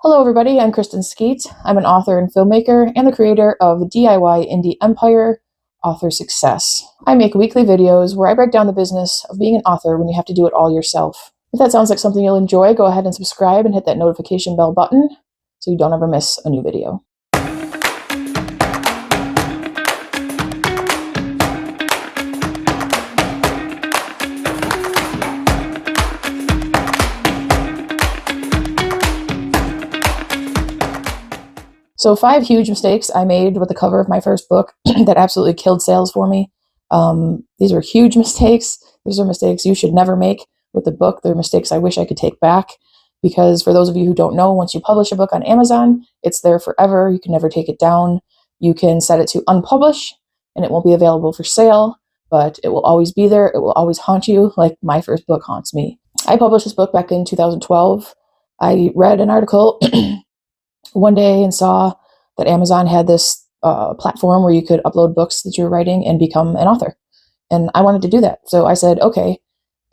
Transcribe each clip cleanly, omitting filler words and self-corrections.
Hello everybody, I'm Kristen Skeet. I'm an author and filmmaker and the creator of DIY Indie Empire, Author Success. I make weekly videos where I break down the business of being an author when you have to do it all yourself. If that sounds like something you'll enjoy, go ahead and subscribe and hit that notification bell button so you don't ever miss a new video. So 5 huge mistakes I made with the cover of my first book that absolutely killed sales for me. These are huge mistakes. These are mistakes you should never make with the book. They're mistakes I wish I could take back because for those of you who don't know, once you publish a book on Amazon, it's there forever. You can never take it down. You can set it to unpublish and it won't be available for sale, but it will always be there. It will always haunt you like my first book haunts me. I published this book back in 2012. I read an article one day and saw that Amazon had this platform where you could upload books that you were writing and become an author. And I wanted to do that. So I said, okay.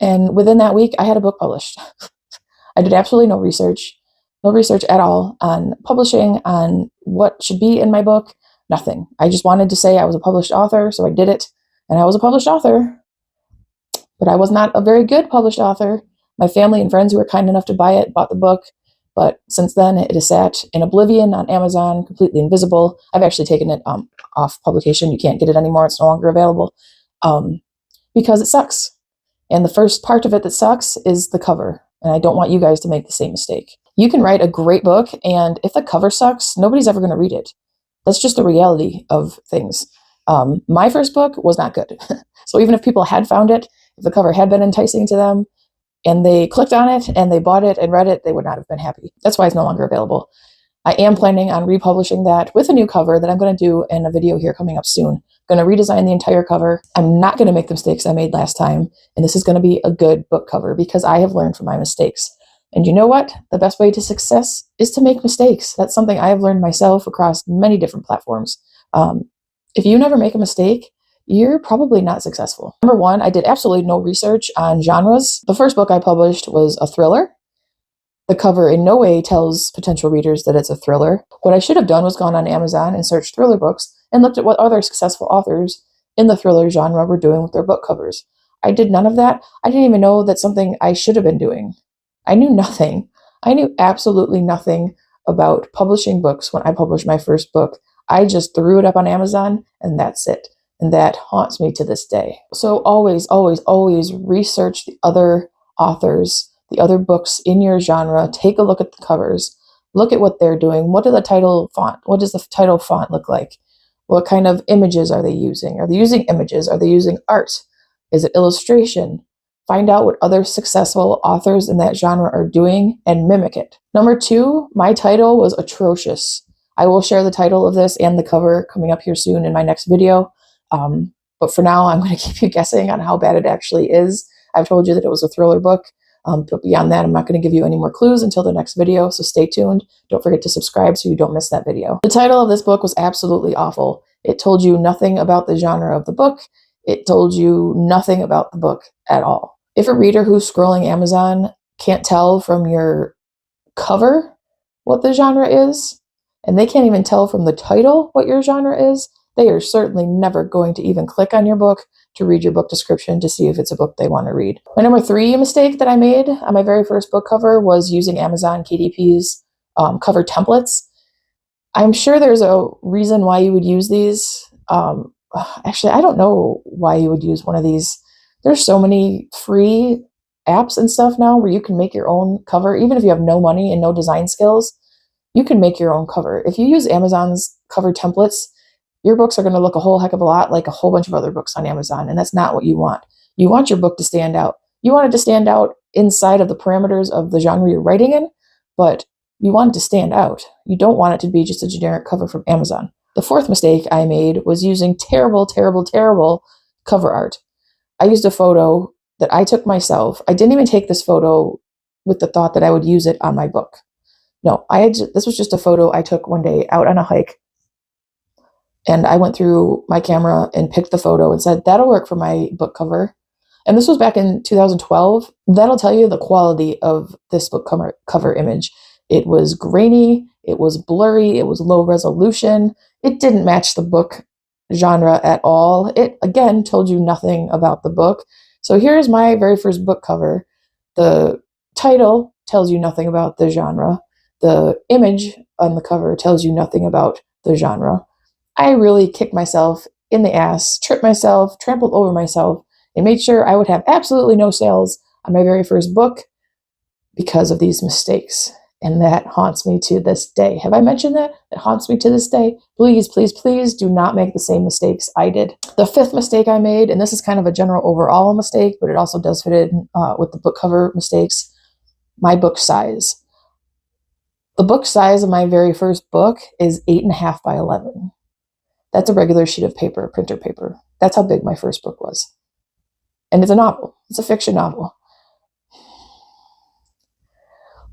And within that week, I had a book published. I did absolutely no research at all on publishing, on what should be in my book, nothing. I just wanted to say I was a published author, so I did it. And I was a published author, but I was not a very good published author. My family and friends who were kind enough to buy it bought the book. But since then, it has sat in oblivion on Amazon, completely invisible. I've actually taken it off publication. You can't get it anymore. It's no longer available because it sucks. And the first part of it that sucks is the cover. And I don't want you guys to make the same mistake. You can write a great book, and if the cover sucks, nobody's ever going to read it. That's just the reality of things. My first book was not good. So even if people had found it, if the cover had been enticing to them, and they clicked on it and they bought it and read it, they would not have been happy. That's why it's no longer available. I am planning on republishing that with a new cover that I'm going to do in a video here coming up soon. I'm going to redesign the entire cover. I'm not going to make the mistakes I made last time. And this is going to be a good book cover because I have learned from my mistakes. And you know what? The best way to success is to make mistakes. That's something I have learned myself across many different platforms. If you never make a mistake, you're probably not successful. Number one, I did absolutely no research on genres. The first book I published was a thriller. The cover in no way tells potential readers that it's a thriller. What I should have done was gone on Amazon and searched thriller books and looked at what other successful authors in the thriller genre were doing with their book covers. I did none of that. I didn't even know that's something I should have been doing. I knew nothing. I knew absolutely nothing about publishing books when I published my first book. I just threw it up on Amazon and that's it. And that haunts me to this day. So always, always, always research the other authors, the other books in your genre. Take a look at the covers. Look at what they're doing. What does the title font look like? What kind of images are they using? Are they using images? Are they using art? Is it illustration? Find out what other successful authors in that genre are doing and mimic it. Number 2, my title was atrocious. I will share the title of this and the cover coming up here soon in my next video. But for now, I'm going to keep you guessing on how bad it actually is. I've told you that it was a thriller book, but beyond that, I'm not going to give you any more clues until the next video, so stay tuned. Don't forget to subscribe so you don't miss that video. The title of this book was absolutely awful. It told you nothing about the genre of the book. It told you nothing about the book at all. If a reader who's scrolling Amazon can't tell from your cover what the genre is, and they can't even tell from the title what your genre is, they are certainly never going to even click on your book to read your book description to see if it's a book they want to read. My number 3 mistake that I made on my very first book cover was using Amazon KDP's cover templates. I'm sure there's a reason why you would use these. Actually, I don't know why you would use one of these. There's so many free apps and stuff now where you can make your own cover. Even if you have no money and no design skills, you can make your own cover. If you use Amazon's cover templates, your books are going to look a whole heck of a lot like a whole bunch of other books on Amazon, and that's not what you want. You want your book to stand out. You want it to stand out inside of the parameters of the genre you're writing in, but you want it to stand out. You don't want it to be just a generic cover from Amazon. The 4th mistake I made was using terrible, terrible, terrible cover art. I used a photo that I took myself. I didn't even take this photo with the thought that I would use it on my book. No, this was just a photo I took one day out on a hike. And I went through my camera and picked the photo and said, that'll work for my book cover. And this was back in 2012. That'll tell you the quality of this book cover image. It was grainy, it was blurry, it was low resolution. It didn't match the book genre at all. It, again, told you nothing about the book. So here's my very first book cover. The title tells you nothing about the genre. The image on the cover tells you nothing about the genre. I really kicked myself in the ass, tripped myself, trampled over myself, and made sure I would have absolutely no sales on my very first book because of these mistakes. And that haunts me to this day. Have I mentioned that? It haunts me to this day. Please, please, please do not make the same mistakes I did. The fifth mistake I made, and this is kind of a general overall mistake, but it also does fit in with the book cover mistakes, my book size. The book size of my very first book is 8.5 by 11. That's a regular sheet of paper, printer paper. That's how big my first book was. And it's a novel. It's a fiction novel.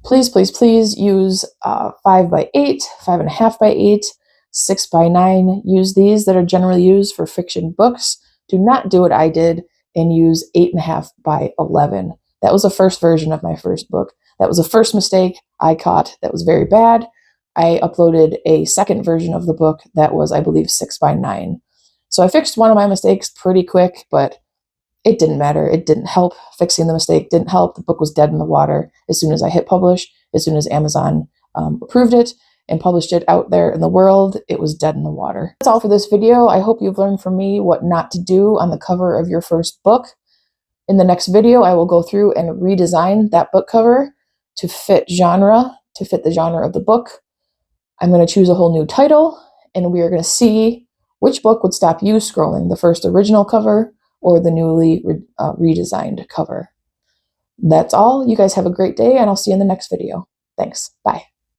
Please, please, please use 5 by 8, 5.5 by 8, 6 by 9. Use these that are generally used for fiction books. Do not do what I did and use 8.5 by 11. That was the first version of my first book. That was the first mistake I caught that was very bad. I uploaded a second version of the book that was, I believe, 6 by 9. So I fixed one of my mistakes pretty quick, but it didn't matter. It didn't help. Fixing the mistake didn't help. The book was dead in the water as soon as I hit publish, as soon as Amazon approved it and published it out there in the world. It was dead in the water. That's all for this video. I hope you've learned from me what not to do on the cover of your first book. In the next video, I will go through and redesign that book cover to fit genre, to fit the genre of the book. I'm going to choose a whole new title, and we are going to see which book would stop you scrolling, the first original cover or the newly redesigned cover. That's all. You guys have a great day, and I'll see you in the next video. Thanks. Bye.